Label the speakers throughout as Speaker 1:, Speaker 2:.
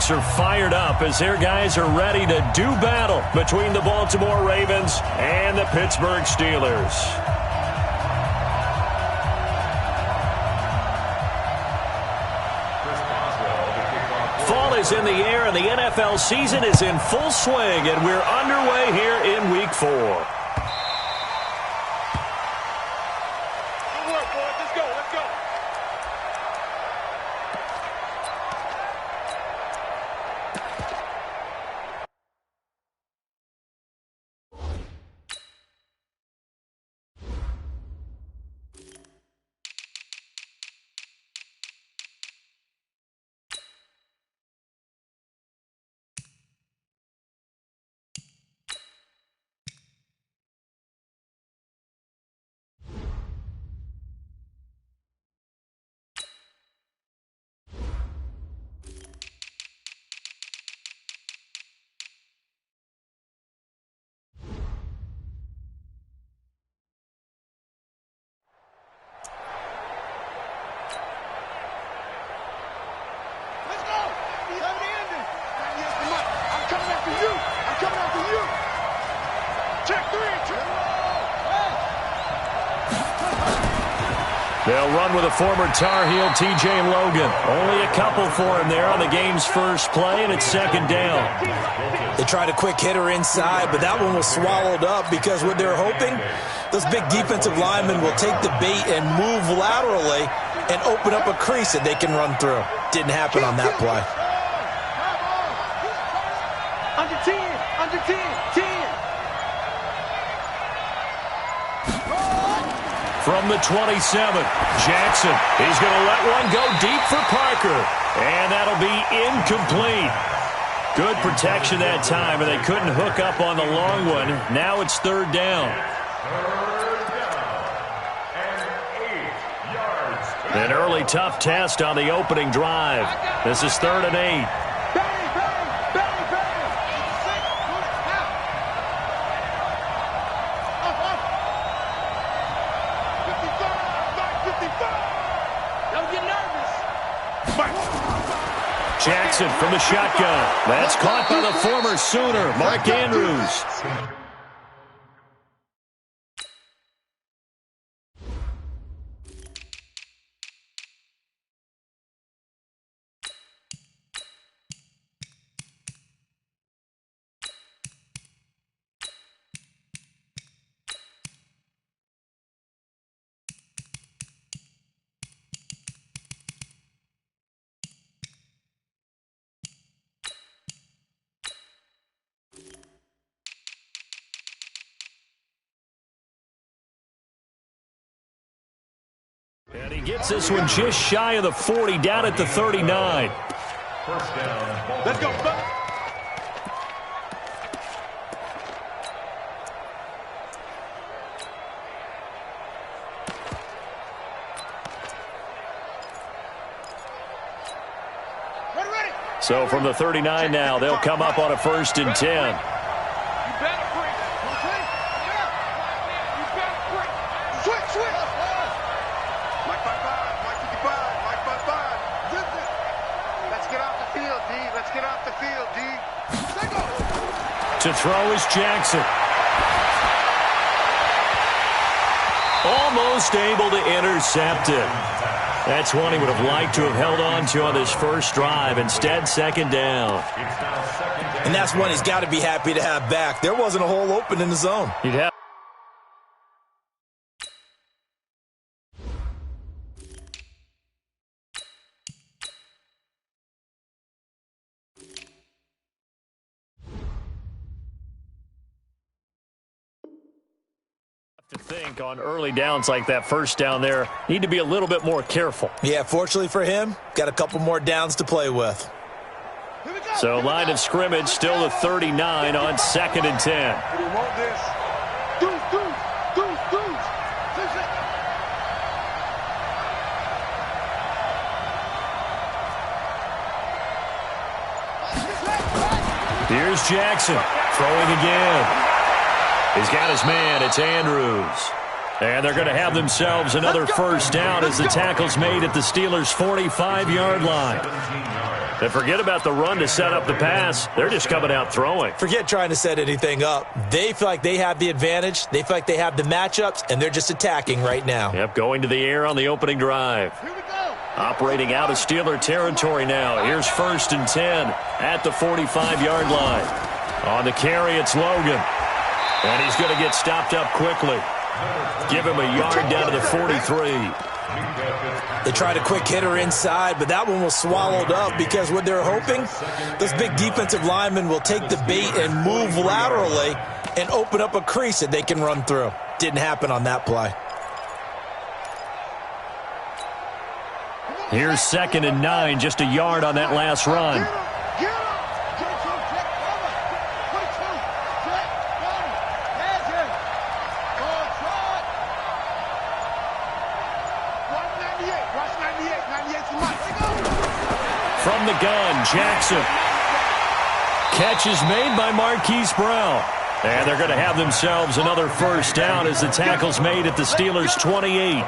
Speaker 1: folks are fired up as their guys are ready to do battle between the Baltimore Ravens and the Pittsburgh Steelers. Fall is in the air, and the NFL season is in full swing, and we're underway here in Week 4. They'll run with a former Tar Heel, T.J. Logan. Only a couple for him there on the game's first play, and it's second down.
Speaker 2: They tried a quick hitter inside, but that one was swallowed up because what they're hoping, those big defensive linemen will take the bait and move laterally and open up a crease that they can run through. Didn't happen on that play.
Speaker 3: Under 10, 10.
Speaker 1: From the 27, Jackson. He's going to let one go deep for Parker. And that'll be incomplete. Good protection that time, and they couldn't hook up on the long one. Now it's third down. An early tough test on the opening drive. This is 3rd and 8. Jackson from the shotgun. That's caught by the former Sooner, Mark Andrews. And he gets this one just shy of the 40, down at the 39.
Speaker 3: First down. Let's go.
Speaker 1: So from the 39 now, they'll come up on a 1st and 10. To throw is Jackson. Almost able to intercept it. That's one he would have liked to have held on to on this first drive. Instead, second down.
Speaker 2: And that's one he's got to be happy to have back. There wasn't a hole open in the zone.
Speaker 1: He'd have. To think on early downs like that first down there, need to be a little bit more careful.
Speaker 2: Yeah, fortunately for him, got a couple more downs to play with.
Speaker 1: So line of scrimmage still the 39 on 2nd and 10. Here's Jackson throwing again. He's got his man. It's Andrews. And they're going to have themselves another first down as the tackle's made at the Steelers' 45-yard line. And forget about the run to set up the pass. They're just coming out throwing.
Speaker 2: Forget trying to set anything up. They feel like they have the advantage. They feel like they have the matchups, and they're just attacking right now.
Speaker 1: Yep, going to the air on the opening drive.
Speaker 3: Here we go.
Speaker 1: Operating out of Steeler territory now. Here's 1st and 10 at the 45-yard line. On the carry, it's Logan. And he's going to get stopped up quickly. Give him a yard down to the 43.
Speaker 2: They tried a quick hitter inside, but that one was swallowed up because what they're hoping, those big defensive linemen will take the bait and move laterally and open up a crease that they can run through. Didn't happen on that play.
Speaker 1: Here's 2nd and 9, just a yard on that last run. From the gun, Jackson. Catch is made by Marquise Brown. And they're going to have themselves another 1st down as the tackle's made at the Steelers' 28.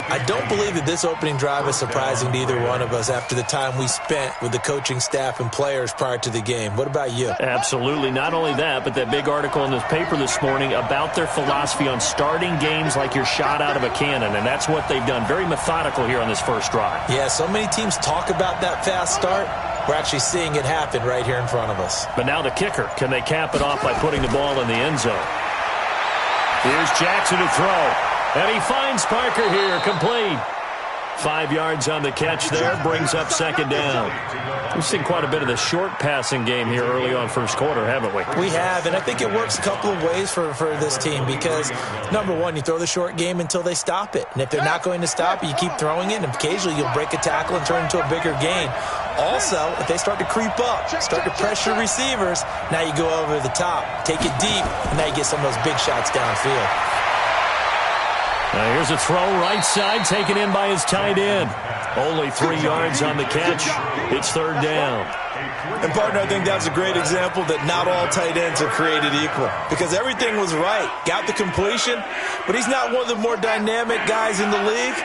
Speaker 2: I don't believe that this opening drive is surprising to either one of us after the time we spent with the coaching staff and players prior to the game. What about you?
Speaker 1: Absolutely. Not only that, but that big article in this paper this morning about their philosophy on starting games like you're shot out of a cannon, and that's what they've done. Very methodical here on this first drive.
Speaker 2: Yeah, so many teams talk about that fast start. We're actually seeing it happen right here in front of us.
Speaker 1: But now the kicker. Can they cap it off by putting the ball in the end zone? Here's Jackson to throw. And he finds Parker here, complete. 5 yards on the catch there, brings up 2nd down. We've seen quite a bit of the short passing game here early on first quarter, haven't we?
Speaker 2: We have, and I think it works a couple of ways for this team because, number one, you throw the short game until they stop it. And if they're not going to stop it, you keep throwing it, and occasionally you'll break a tackle and turn it into a bigger gain. Also, if they start to creep up, start to pressure receivers, now you go over the top, take it deep, and now you get some of those big shots downfield.
Speaker 1: Now here's a throw right side taken in by his tight end. Only 3 yards on the catch. It's 3rd down.
Speaker 2: And, partner, I think that's a great example that not all tight ends are created equal because everything was right. Got the completion, but he's not one of the more dynamic guys in the league.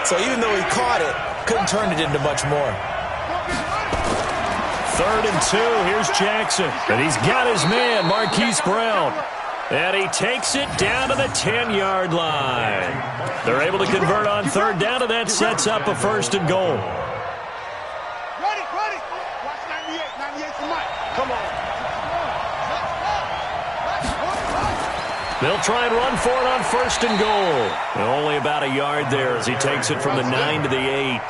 Speaker 2: So even though he caught it, couldn't turn it into much more.
Speaker 1: 3rd and 2. Here's Jackson. And he's got his man, Marquise Brown. And he takes it down to the 10-yard line. They're able to convert on 3rd down, and that sets up a 1st and goal.
Speaker 3: Ready. Watch 98 for Mike. Come on.
Speaker 1: They'll try and run for it on 1st and goal. And only about a yard there as he takes it from the 9 to the 8.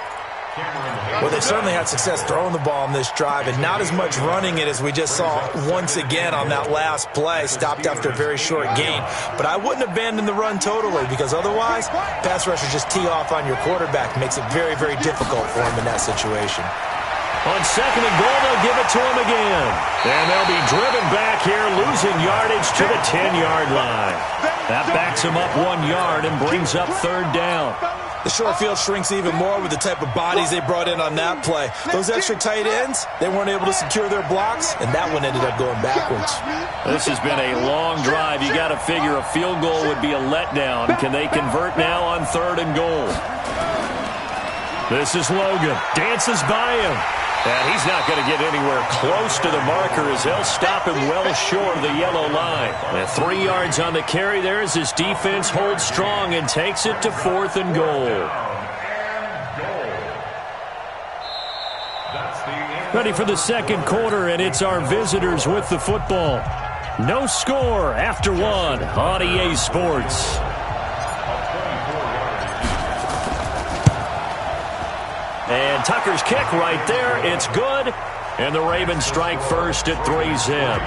Speaker 2: Well, they certainly had success throwing the ball on this drive and not as much running it as we just saw once again on that last play, stopped after a very short gain. But I wouldn't abandon the run totally because otherwise, pass rushers just tee off on your quarterback. Makes it very, very difficult for him in that situation.
Speaker 1: On 2nd and goal, they'll give it to him again. And they'll be driven back here, losing yardage to the 10-yard line. That backs him up 1 yard and brings up 3rd down.
Speaker 2: The short field shrinks even more with the type of bodies they brought in on that play. Those extra tight ends, they weren't able to secure their blocks, and that one ended up going backwards.
Speaker 1: This has been a long drive. You got to figure a field goal would be a letdown. Can they convert now on 3rd and goal? This is Logan. Dances by him. And he's not going to get anywhere close to the marker as they'll stop him well short of the yellow line. And 3 yards on the carry there as his defense holds strong and takes it to 4th and goal. Ready for the 2nd quarter, and it's our visitors with the football. No score after 1 on EA Sports. And Tucker's kick right there. It's good. And the Ravens strike first at 3-zip.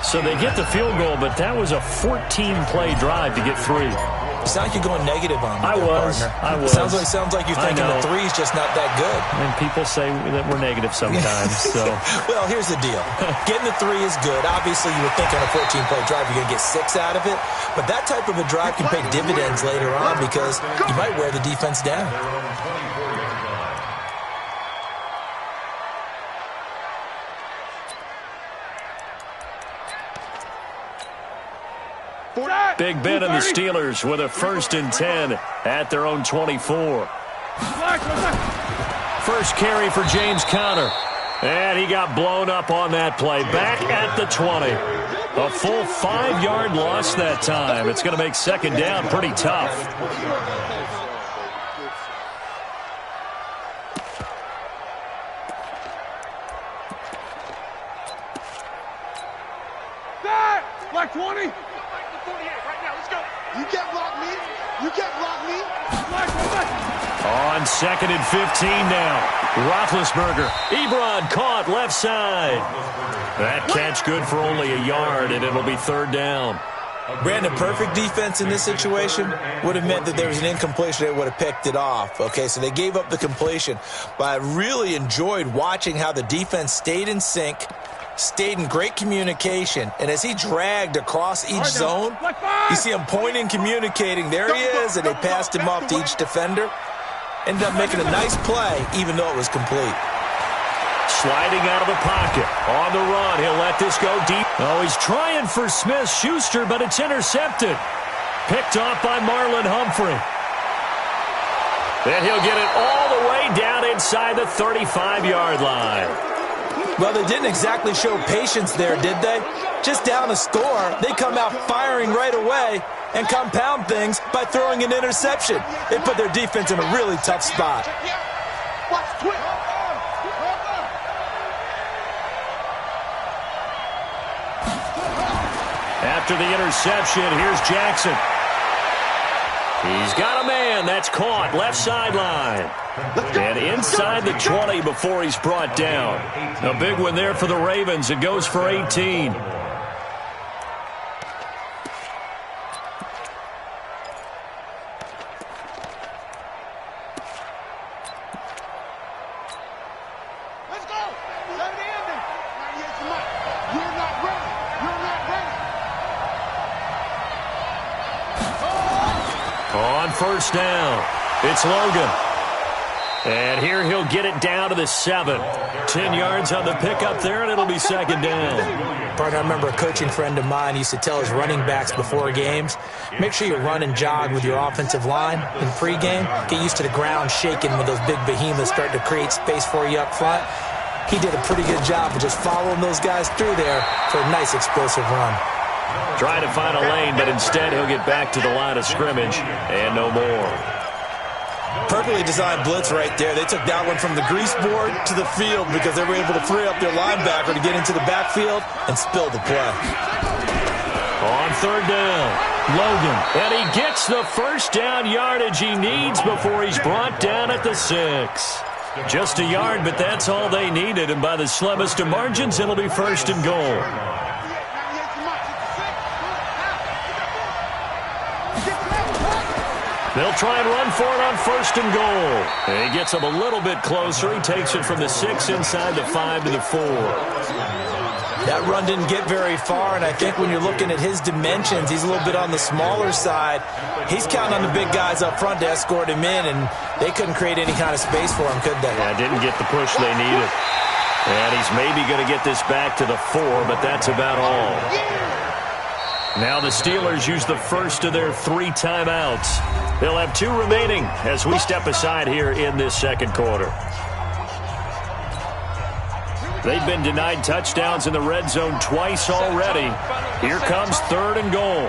Speaker 1: So they get the field goal, but that was a 14-play drive to get 3.
Speaker 2: It sounds like you're going negative on me,
Speaker 1: I was.
Speaker 2: Sounds like you're thinking the 3's just not that good.
Speaker 1: And people say that we're negative sometimes. So,
Speaker 2: well, here's the deal. Getting the 3 is good. Obviously, you would think on a 14-play drive you're going to get 6 out of it. But that type of a drive can pay dividends later on because you might wear the defense down.
Speaker 1: Big Ben and the Steelers with a 1st and 10 at their own 24. First carry for James Conner. And he got blown up on that play. Back at the 20. A full 5-yard loss that time. It's going to make second down pretty tough.
Speaker 3: Black 20. Right now, let's go. You can't block me. You can't block me.
Speaker 1: On second and 15 now. Roethlisberger. Ebron caught left side. That catch good for only a yard, and it'll be third down.
Speaker 2: Brandon, perfect defense in this situation would have meant that there was an incompletion. They would have picked it off. Okay, so they gave up the completion. But I really enjoyed watching how the defense stayed in sync, stayed in great communication, and as he dragged across each zone, you see him pointing, communicating. There he is, and they passed him off to each defender. Ended up making a nice play, even though it was complete.
Speaker 1: Sliding out of the pocket. On the run, he'll let this go deep. Oh, he's trying for Smith-Schuster, but it's intercepted. Picked off by Marlon Humphrey. Then he'll get it all the way down inside the 35-yard line.
Speaker 2: Well, they didn't exactly show patience there, did they? Just down a score, they come out firing right away and compound things by throwing an interception. They put their defense in a really tough spot.
Speaker 1: After the interception, here's Jackson. He's got a man. That's caught. Left sideline. And inside the 20 before he's brought down. A big one there for the Ravens. It goes for 18.
Speaker 3: Let's go. Let it end. You're not ready. You're not ready.
Speaker 1: On first down, it's Logan. And here he'll get it down to the 7. 10 yards on the pickup there, and it'll be second down.
Speaker 2: Partner, I remember a coaching friend of mine used to tell his running backs before games, make sure you run and jog with your offensive line in pregame. Get used to the ground shaking when those big behemoths start to create space for you up front. He did a pretty good job of just following those guys through there for a nice explosive run.
Speaker 1: Trying to find a lane, but instead he'll get back to the line of scrimmage and no more.
Speaker 2: Perfectly designed blitz right there. They took that one from the grease board to the field because they were able to free up their linebacker to get into the backfield and spill the play.
Speaker 1: On third down, Logan. And he gets the first down yardage he needs before he's brought down at the 6. Just a yard, but that's all they needed. And by the slimmest of margins, it'll be first and goal. They'll try and run for it on first and goal. And he gets him a little bit closer. He takes it from the 6 inside the 5 to the 4.
Speaker 2: That run didn't get very far, and I think when you're looking at his dimensions, he's a little bit on the smaller side. He's counting on the big guys up front to escort him in, and they couldn't create any kind of space for him, could they?
Speaker 1: Yeah, didn't get the push they needed. And he's maybe going to get this back to the 4, but that's about all. Now the Steelers use the first of their 3 timeouts. They'll have 2 remaining as we step aside here in this second quarter. They've been denied touchdowns in the red zone twice already. Here comes third and goal.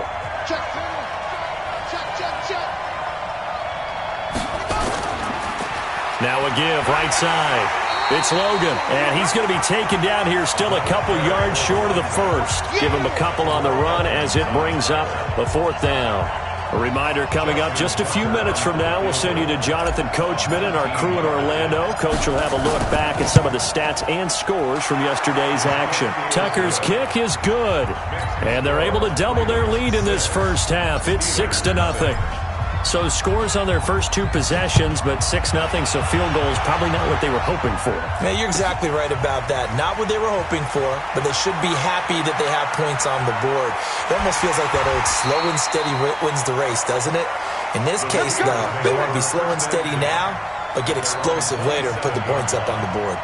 Speaker 1: Now a give right side. It's Logan, and he's going to be taken down here still a couple yards short of the first. Give him a couple on the run as it brings up the 4th down. A reminder coming up just a few minutes from now. We'll send you to Jonathan Coachman and our crew in Orlando. Coach will have a look back at some of the stats and scores from yesterday's action. Tucker's kick is good, and they're able to double their lead in this first half. It's 6-0. So scores on their first 2 possessions, but 6-0, so field goal is probably not what they were hoping for.
Speaker 2: Man, you're exactly right about that. Not what they were hoping for, but they should be happy that they have points on the board. It almost feels like that old slow and steady wins the race, doesn't it? In this case, though, they want to be slow and steady now, but get explosive later and put the points up on the board.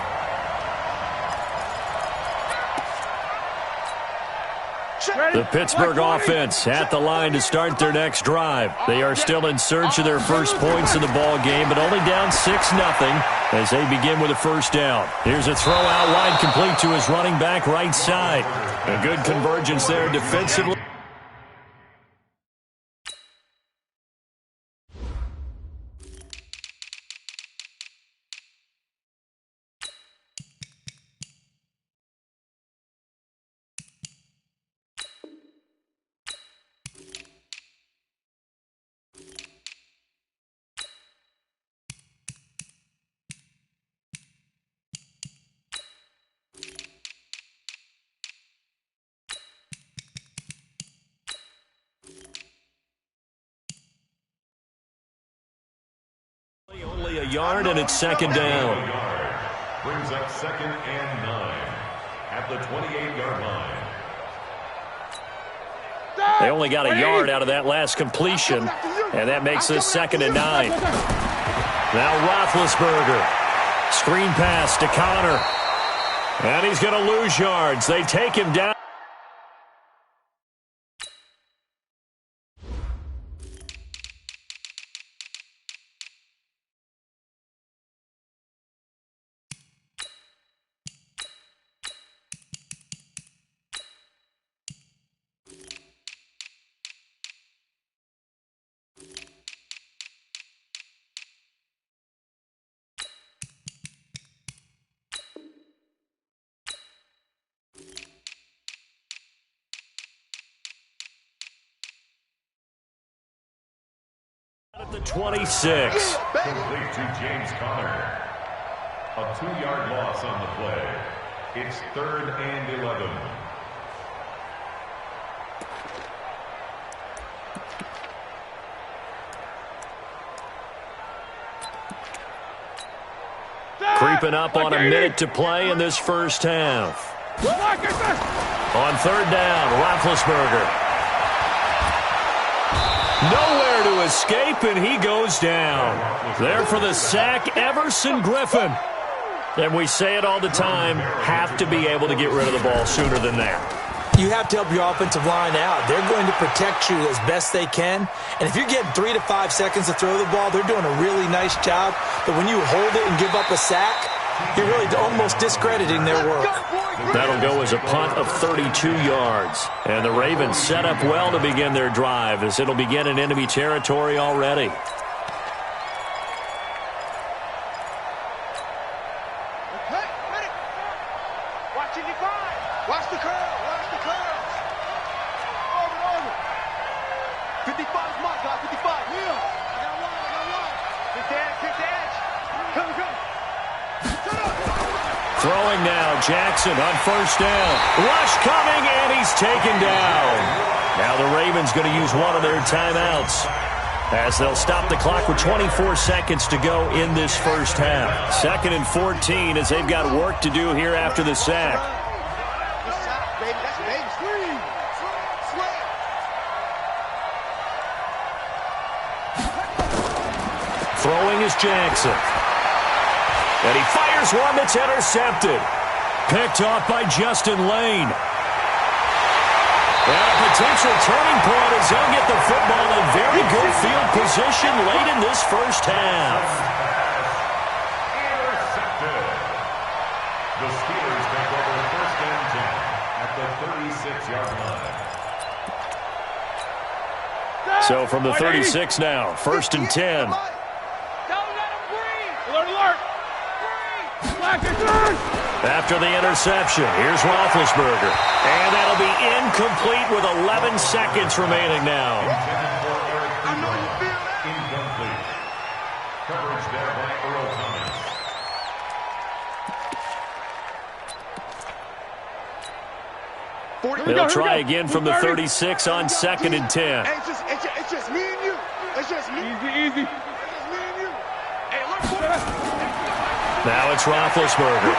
Speaker 1: The Pittsburgh offense at the line to start their next drive. They are still in search of their first points in the ball game, but only down 6-0 as they begin with a first down. Here's a throw out wide, complete to his running back right side. A good convergence there defensively. Only a yard, and it's second down.
Speaker 4: Brings up 2nd and 9 at the 28-yard line.
Speaker 1: They only got a yard out of that last completion, and that makes this 2nd and 9. Now Roethlisberger. Screen pass to Connor. And he's going to lose yards. They take him down. At the 26.
Speaker 4: Complete to James Conner. A 2-yard loss on the play. It's 3rd and 11.
Speaker 1: Creeping up on a minute to play in this first half. On 3rd down, Roethlisberger. Nowhere to escape, and he goes down. There for the sack, Everson Griffin. And we say it all the time, have to be able to get rid of the ball sooner than that.
Speaker 2: You have to help your offensive line out. They're going to protect you as best they can. And if you're getting 3 to 5 seconds to throw the ball, they're doing a really nice job. But when you hold it and give up a sack, you're really almost discrediting their work.
Speaker 1: That'll go as a punt of 32 yards. And the Ravens set up well to begin their drive as it'll begin in enemy territory already.
Speaker 3: Watch the curl. Watch the curl. Over. 55 is my guy. 55. Yeah. I got one. Kick the edge. Come.
Speaker 1: Throwing now, Jackson on first down. Rush coming, and he's taken down. Now the Ravens going to use one of their timeouts as they'll stop the clock with 24 seconds to go in this first half. 2nd and 14 as they've got work to do here after the sack. Throwing is Jackson. And he fires one that's intercepted. Picked off by Justin Lane. And a potential turning point as they'll get the football in very good field position late in this first half.
Speaker 4: Intercepted. The Steelers take over 1st and 10 at the 36-yard line.
Speaker 1: So from the 36 now, 1st and 10. After the interception, here's Roethlisberger. And that'll be incomplete with 11 seconds remaining now.
Speaker 4: Incomplete. Coverage there by Earl Thomas.
Speaker 1: They'll try again from the 36 on 2nd and 10.
Speaker 3: Hey, it's just me and you. It's just me. Easy. It's just me and you. Hey, look.
Speaker 1: Now it's Roethlisberger.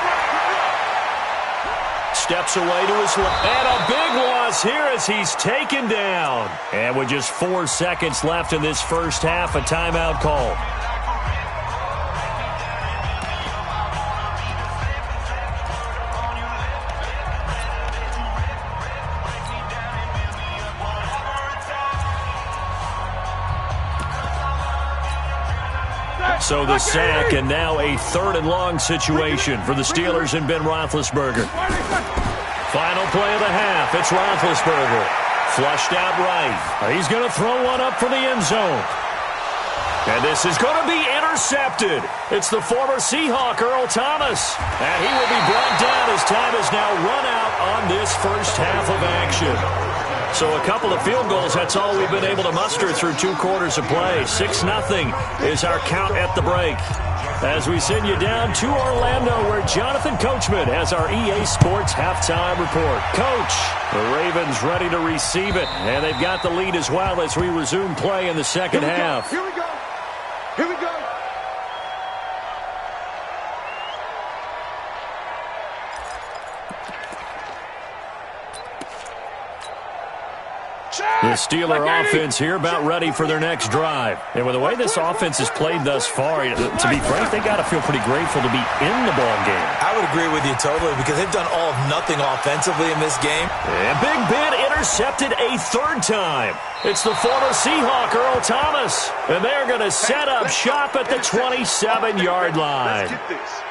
Speaker 1: Steps away to his left. And a big loss here as he's taken down. And with just 4 seconds left in this first half, a timeout call. So the sack, and now a 3rd and long situation for the Steelers and Ben Roethlisberger. Final play of the half. It's Roethlisberger. Flushed out right. He's going to throw one up for the end zone. And this is going to be intercepted. It's the former Seahawk, Earl Thomas. And he will be brought down as time is now run out on this first half of action. So a couple of field goals, that's all we've been able to muster through 2 quarters of play. 6-0 is our count at the break. As we send you down to Orlando, where Jonathan Coachman has our EA Sports halftime report. Coach, the Ravens ready to receive it, and they've got the lead as well as we resume play in the second half.
Speaker 3: Here we go. Here we go.
Speaker 1: The Steeler offense here about ready for their next drive. And with the way this offense has played thus far, to be frank, they got to feel pretty grateful to be in the ball game.
Speaker 2: I would agree with you totally because they've done all of nothing offensively in this game.
Speaker 1: And Big Ben intercepted a 3rd time. It's the former Seahawk, Earl Thomas. And they're going to set up shop at the 27-yard line.
Speaker 3: Let's get this.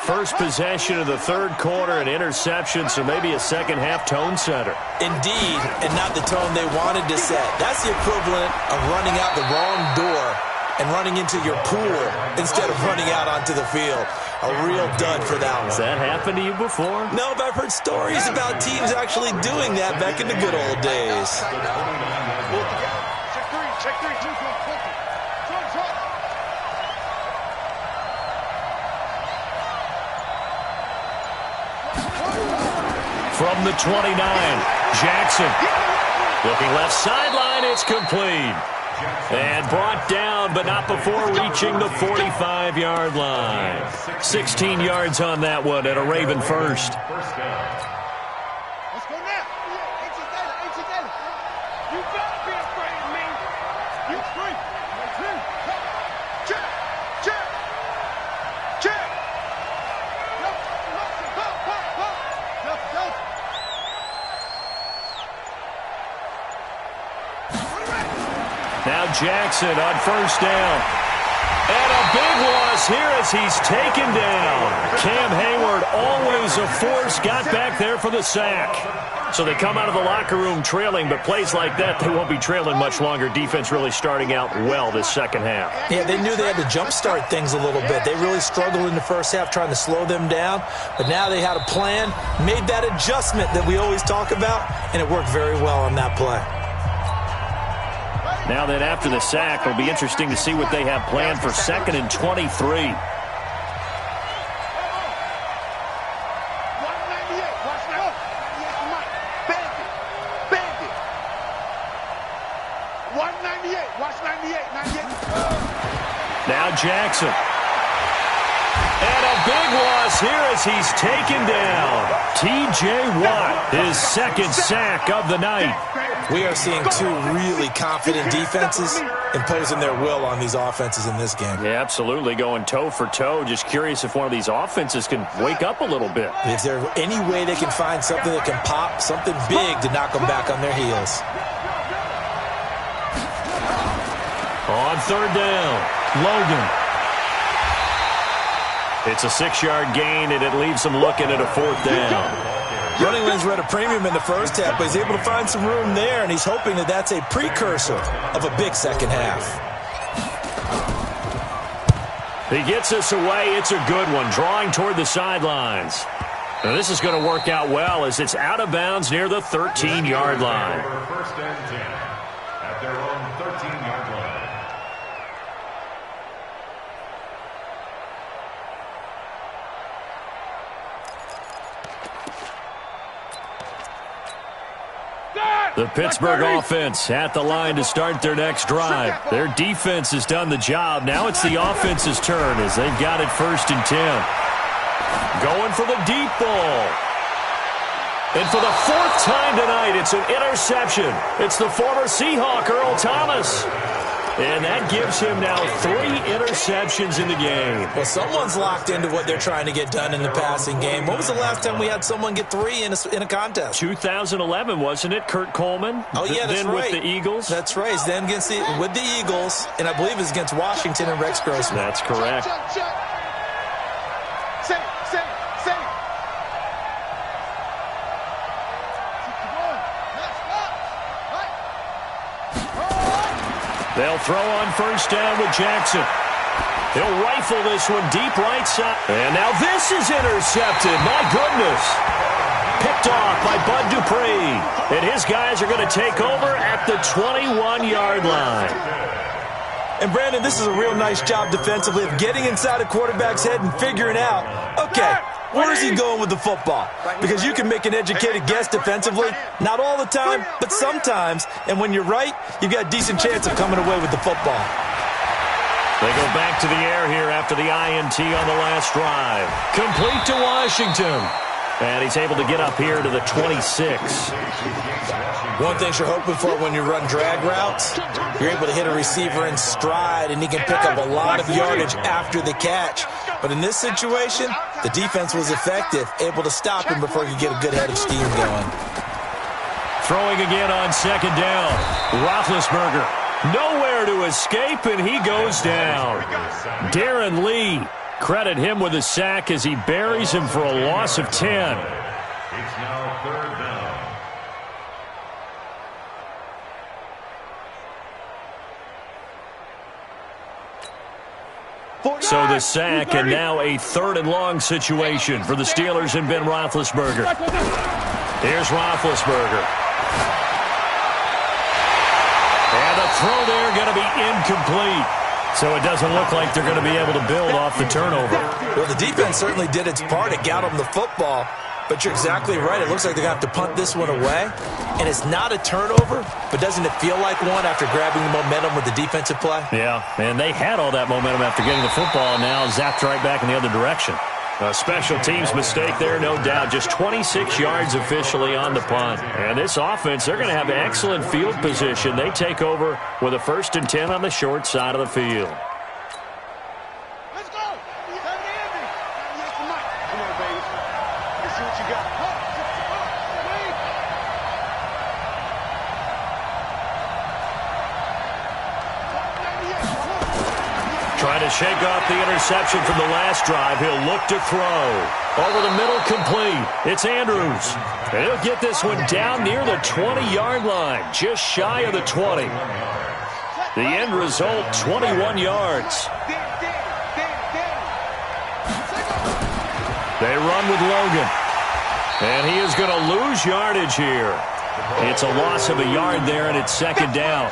Speaker 1: First possession of the 3rd quarter, an interception, so maybe a second-half tone setter.
Speaker 2: Indeed, and not the tone they wanted to set. That's the equivalent of running out the wrong door and running into your pool instead of running out onto the field. A real dud for that one.
Speaker 1: Has that happened to you before?
Speaker 2: No, but I've heard stories about teams actually doing that back in the good old days.
Speaker 3: Check 3.
Speaker 1: From the 29, Jackson. Looking left sideline, it's complete. And brought down, but not before reaching the 45-yard line. 16 yards on that one and a Raven first.
Speaker 3: Let's go now. You better be afraid of me. You free. Check.
Speaker 1: Now Jackson on first down. And a big loss here as he's taken down. Cam Hayward, always a force, got back there for the sack. So they come out of the locker room trailing, but plays like that, they won't be trailing much longer. Defense really starting out well this second half.
Speaker 2: Yeah, they knew they had to jumpstart things a little bit. They really struggled in the first half trying to slow them down, but now they had a plan, made that adjustment that we always talk about, and it worked very well on that play.
Speaker 1: Now that after the sack, it'll be interesting to see what they have planned for 2nd and 23.
Speaker 3: 198. Watch now. Bend it. 198. Watch 98.
Speaker 1: Now Jackson. And a big loss here as he's taken down. T.J. Watt, his 2nd sack of the night.
Speaker 2: We are seeing 2 really confident defenses imposing their will on these offenses in this game.
Speaker 1: Yeah, absolutely, going toe for toe. Just curious if one of these offenses can wake up a little bit.
Speaker 2: If there's any way they can find something that can pop, something big to knock them back on their heels.
Speaker 1: On 3rd down, Logan. It's a 6-yard gain, and it leaves them looking at a 4th down.
Speaker 2: Running lanes were at a premium in the first half, but he's able to find some room there, and he's hoping that that's a precursor of a big second half.
Speaker 1: He gets us away. It's a good one, drawing toward the sidelines. Now, this is going to work out well as it's out of bounds near the 13-yard line.
Speaker 4: First and 10 at their own 13-yard line.
Speaker 1: The Pittsburgh offense at the line to start their next drive. Their defense has done the job. Now it's the offense's turn as they've got it 1st and 10. Going for the deep ball. And for the 4th time tonight, it's an interception. It's the former Seahawk, Earl Thomas. And that gives him now 3 interceptions in the game.
Speaker 2: Well, someone's locked into what they're trying to get done in the passing game. When was the last time we had someone get 3 in a contest?
Speaker 1: 2011, wasn't it, Kurt Coleman?
Speaker 2: Oh, yeah, that's
Speaker 1: then
Speaker 2: right.
Speaker 1: with the Eagles?
Speaker 2: That's right. It's then with the Eagles, and I believe it's against Washington and Rex Grossman.
Speaker 1: That's correct.
Speaker 3: Check. Say.
Speaker 1: They'll throw on first down with Jackson. He'll rifle this one deep right side. And now this is intercepted. My goodness. Picked off by Bud Dupree. And his guys are going to take over at the 21-yard line.
Speaker 2: And, Brandon, this is a real nice job defensively of getting inside a quarterback's head and figuring out, okay, where is he going with the football? Because you can make an educated guess defensively, not all the time, but sometimes. And when you're right, you've got a decent chance of coming away with the football.
Speaker 1: They go back to the air here after the INT on the last drive. Complete to Washington. And he's able to get up here to the 26.
Speaker 2: One thing you're hoping for when you run drag routes, you're able to hit a receiver in stride, and he can pick up a lot of yardage after the catch. But in this situation, the defense was effective, able to stop him before he could get a good head of steam going.
Speaker 1: Throwing again on second down. Roethlisberger nowhere to escape, and he goes down. Darren Lee, credit him with a sack as he buries him for a loss of 10.
Speaker 4: It's now third down.
Speaker 1: So the sack, and now a 3rd and long situation for the Steelers and Ben Roethlisberger. Here's Roethlisberger. And the throw there going to be incomplete. So it doesn't look like they're going to be able to build off the turnover.
Speaker 2: Well, the defense certainly did its part. It got them the football. But you're exactly right. It looks like they're going to have to punt this one away. And it's not a turnover, but doesn't it feel like one after grabbing the momentum with the defensive play?
Speaker 1: Yeah, and they had all that momentum after getting the football, and now zapped right back in the other direction. A special teams mistake there, no doubt. Just 26 yards officially on the punt. And this offense, they're going to have excellent field position. They take over with a 1st and 10 on the short side of the field.
Speaker 3: Let's go. Come on, baby. Let's see what you got.
Speaker 1: Trying to shake off the interception from the last drive. He'll look to throw. Over the middle, complete. It's Andrews. And he'll get this one down near the 20-yard line, just shy of the 20. The end result, 21 yards. They run with Logan. And he is going to lose yardage here. It's a loss of a yard there, and it's 2nd down.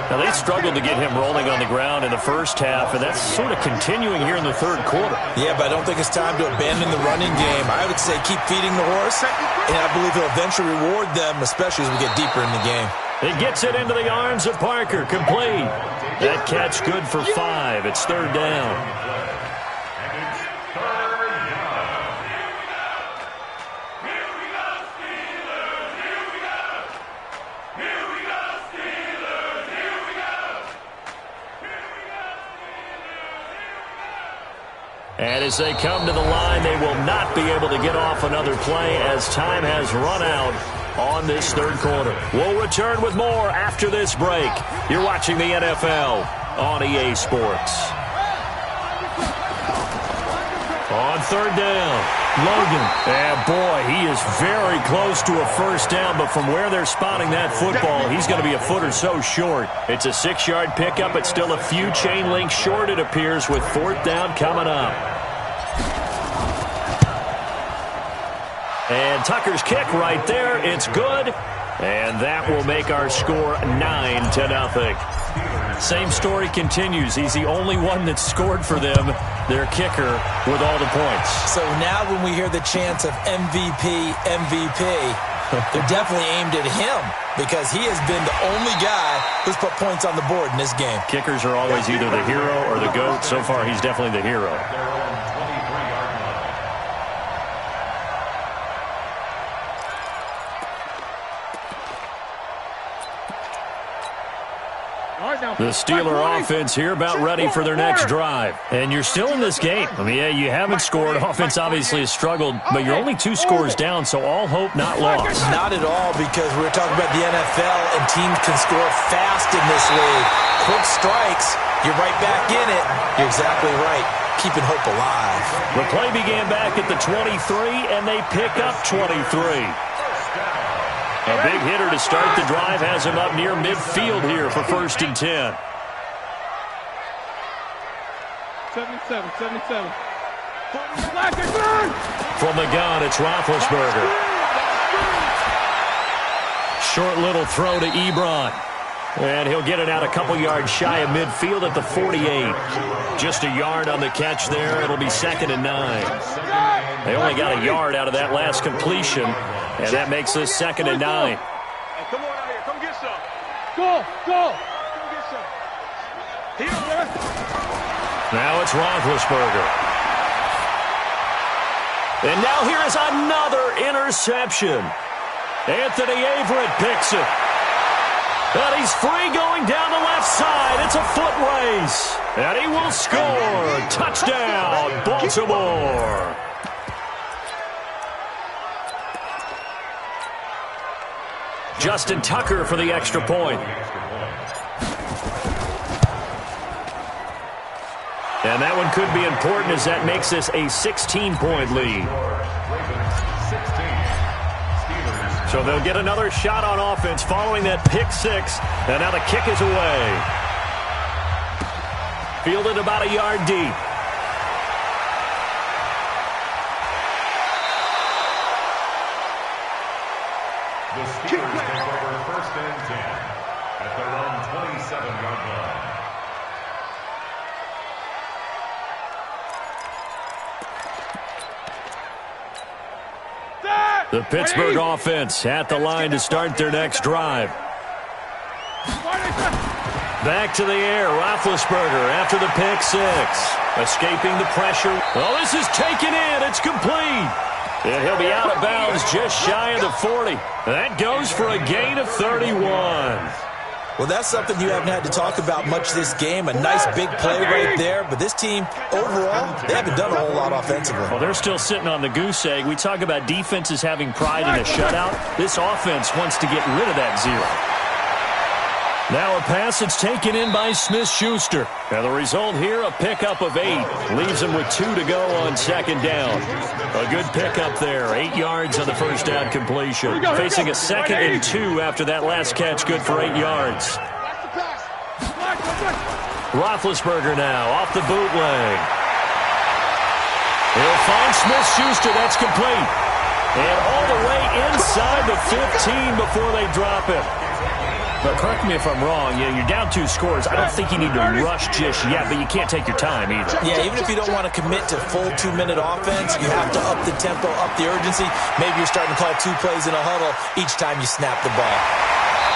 Speaker 1: Now, they struggled to get him rolling on the ground in the first half, and that's sort of continuing here in the 3rd quarter.
Speaker 2: Yeah, but I don't think it's time to abandon the running game. I would say keep feeding the horse, and I believe he'll eventually reward them, especially as we get deeper in the game.
Speaker 1: He gets it into the arms of Parker, complete. That catch good for 5. It's 3rd down. And as they come to the line, they will not be able to get off another play as time has run out on this 3rd quarter. We'll return with more after this break. You're watching the NFL on EA Sports. On 3rd down, Logan. And boy, he is very close to a 1st down, but from where they're spotting that football, he's going to be a foot or so short. It's a 6-yard pickup. It's still a few chain links short, it appears, with 4th down coming up. And Tucker's kick right there. It's good. And that will make our score 9-0. Same story continues. He's the only one that scored for them, their kicker, with all the points.
Speaker 2: So now when we hear the chants of MVP, they're definitely aimed at him because he has been the only guy who's put points on the board in this game.
Speaker 1: Kickers are always either the hero or the GOAT. So far, he's definitely the hero. The Steeler offense here about ready for their next drive. And you're still in this game. I mean, yeah, you haven't scored. Offense obviously has struggled, but you're only 2 scores down, so all hope not lost.
Speaker 2: Not at all, because we're talking about the NFL, and teams can score fast in this league. Quick strikes, you're right back in it. You're exactly right. Keeping hope alive.
Speaker 1: The play began back at the 23, and they pick up 23. A big hitter to start the drive has him up near midfield here for 1st and 10.
Speaker 3: 77.
Speaker 1: From the gun, it's Roethlisberger. Short little throw to Ebron. And he'll get it out a couple yards shy of midfield at the 48. Just a yard on the catch there. It'll be 2nd and 9. They only got a yard out of that last completion, and that makes this 2nd and 9.
Speaker 3: Hey, come on out here. Come get some. Go. Come get some. Here, man.
Speaker 1: Now it's Roethlisberger. And now here is another interception. Anthony Averett picks it. And he's free going down the left side. It's a foot race. And he will score. Touchdown, Baltimore. Justin Tucker for the extra point. And that one could be important, as that makes this a 16-point lead. So they'll get another shot on offense following that pick 6. And now the kick is away. Fielded about a yard deep.
Speaker 4: The Steelers take over 1st and 10 at their own 27-yard line.
Speaker 1: The Pittsburgh offense at the line to start their next drive. Back to the air, Roethlisberger after the pick 6. Escaping the pressure. Oh, this is taken in. It's complete. And he'll be out of bounds just shy of the 40. That goes for a gain of 31.
Speaker 2: Well, that's something you haven't had to talk about much this game. A nice big play right there. But this team, overall, they haven't done a whole lot offensively.
Speaker 1: Well, they're still sitting on the goose egg. We talk about defenses having pride in a shutout. This offense wants to get rid of that 0. Now a pass that's taken in by Smith-Schuster. And the result here, a pickup of 8. Leaves him with 2 to go on 2nd down. A good pickup there. 8 yards on the first down completion. Facing a 2nd and 2 after that last catch. Good for 8 yards. Roethlisberger now off the bootleg. He'll find Smith-Schuster. That's complete. And all the way inside the 15 before they drop it. But correct me if I'm wrong, you're down 2 scores. I don't think you need to rush just yet, but you can't take your time either.
Speaker 2: Yeah, even if you don't want to commit to full 2-minute offense, you have to up the tempo, up the urgency. Maybe you're starting to call 2 plays in a huddle each time you snap the ball.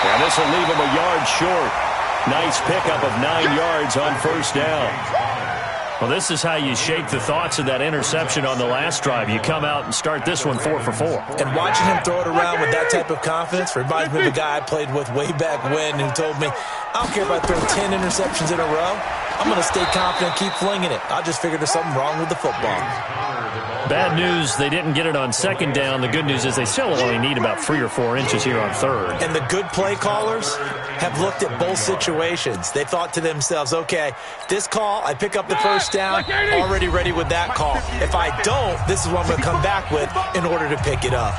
Speaker 1: And this will leave him a yard short. Nice pickup of 9 yards on 1st down. Well, this is how you shake the thoughts of that interception on the last drive. You come out and start this one 4 for 4.
Speaker 2: And watching him throw it around with that type of confidence reminds me of a guy I played with way back when who told me, I don't care if I throw 10 interceptions in a row. I'm going to stay confident, keep flinging it. I just figured there's something wrong with the football.
Speaker 1: Bad news, they didn't get it on 2nd down. The good news is they still only need about 3 or 4 inches here on 3rd.
Speaker 2: And the good play callers have looked at both situations. They thought to themselves, okay, this call, I pick up the 1st down, already ready with that call. If I don't, this is what I'm going to come back with in order to pick it up.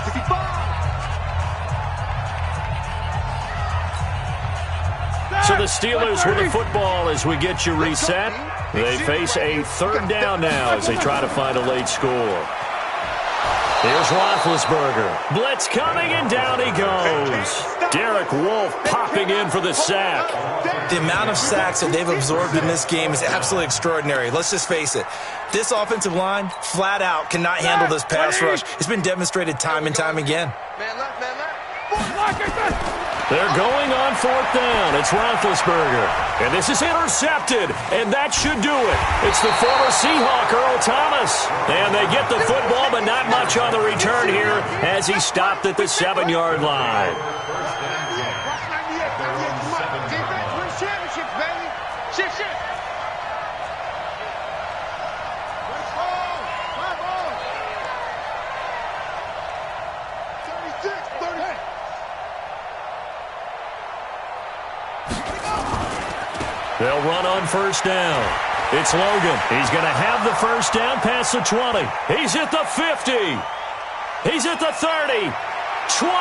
Speaker 1: So the Steelers with the football as we get you reset. They face a 3rd down now as they try to find a late score. Here's Roethlisberger. Blitz coming, and down he goes. Derek Wolfe popping in for the sack.
Speaker 2: The amount of sacks that they've absorbed in this game is absolutely extraordinary. Let's just face it. This offensive line, flat out, cannot handle this pass rush. It's been demonstrated time and time again.
Speaker 3: Man left, man left.
Speaker 1: They're going on 4th down. It's Roethlisberger. And this is intercepted. And that should do it. It's the former Seahawk, Earl Thomas. And they get the football, but not much on the return here as he stopped at the 7-yard line.
Speaker 3: Defense wins championship
Speaker 1: They'll run on first down. It's Logan. He's going to have the first down past the 20. He's at the 50. He's at the 30. 20.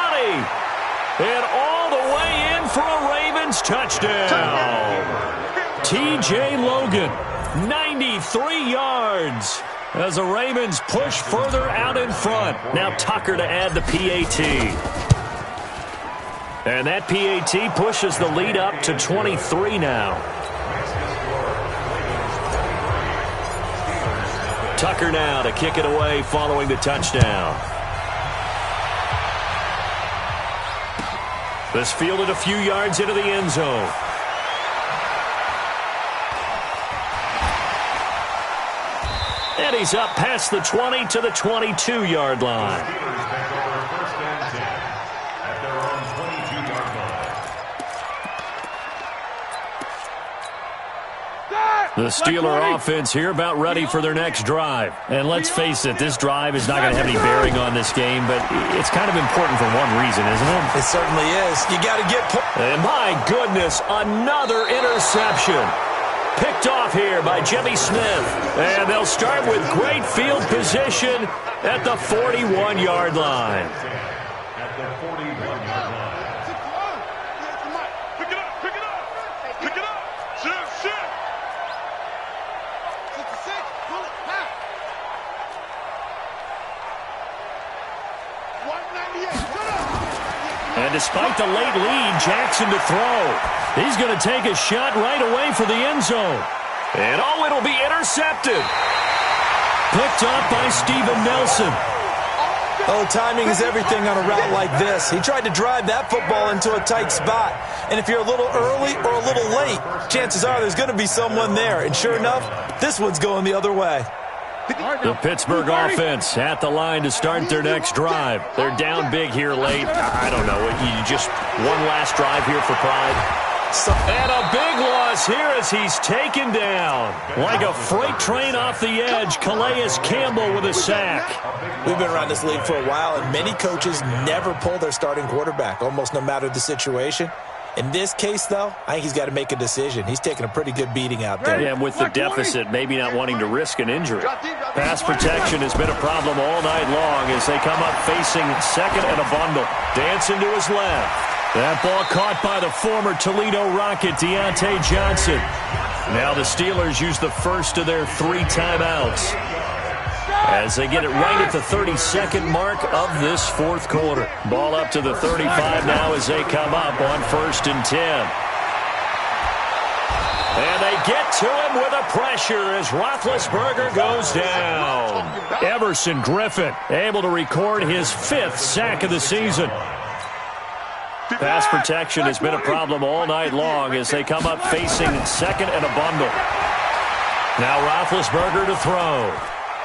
Speaker 1: And all the way in for a Ravens touchdown. T.J. Logan, 93 yards. As the Ravens push further out in front. Now Tucker to add the PAT. And that PAT pushes the lead up to 23 now. Tucker now to kick it away following the touchdown. This fielded a few yards into the end zone. And he's up past the 20 to the 22-yard line. The Steeler offense here about ready for their next drive. And let's face it, this drive is not going to have any bearing on this game, but it's kind of important for one reason, isn't it?
Speaker 2: It certainly is. You got to get...
Speaker 1: And my goodness, another interception. Picked off here by Jimmy Smith. And they'll start with great field position at the 41-yard line.
Speaker 4: At the 41-yard line.
Speaker 3: Pick it up, pick it up, pick it up. Shift. 66, pull it back. 198, shut up.
Speaker 1: And despite the late lead, Jackson to throw. He's going to take a shot right away for the end zone. And oh, it'll be intercepted. Picked up by Steven Nelson.
Speaker 2: Oh, timing is everything on a route like this. He tried to drive that football into a tight spot. And if you're a little early or a little late, chances are there's going to be someone there. And sure enough, this one's going the other way.
Speaker 1: The Pittsburgh offense at the line to start their next drive. They're down big here late. I don't know. You just one last drive here for pride. And a big loss here as he's taken down. Like a freight train off the edge, Calais Campbell with a sack.
Speaker 2: We've been around this league for a while, and many coaches never pull their starting quarterback, almost no matter the situation. In this case, though, I think he's got to make a decision. He's taking a pretty good beating out there.
Speaker 1: Yeah, and with the deficit, maybe not wanting to risk an injury. Pass protection has been a problem all night long as they come up facing second and a bundle. Dancing to his left. That ball caught by the former Toledo Rocket, Deontay Johnson. Now the Steelers use the first of their 3 timeouts as they get it right at the 32nd mark of this fourth quarter. Ball up to the 35 now as they come up on 1st and 10. And they get to him with a pressure as Roethlisberger goes down. Everson Griffin able to record his 5th sack of the season. Pass protection has been a problem all night long as they come up facing second and a bundle. Now Roethlisberger to throw.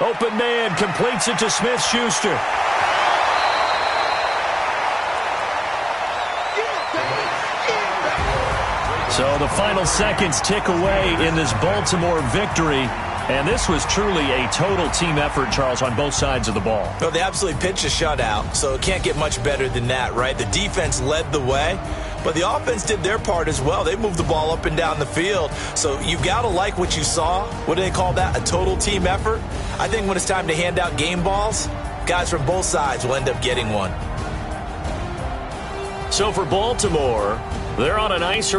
Speaker 1: Open man completes it to Smith-Schuster. So the final seconds tick away in this Baltimore victory. And this was truly a total team effort, Charles, on both sides of the ball.
Speaker 2: Well, they absolutely pitched a shutout, so it can't get much better than that, right? The defense led the way, but the offense did their part as well. They moved the ball up and down the field. So you've got to like what you saw. What do they call that? A total team effort? I think when it's time to hand out game balls, guys from both sides will end up getting one.
Speaker 1: So for Baltimore, they're on a nice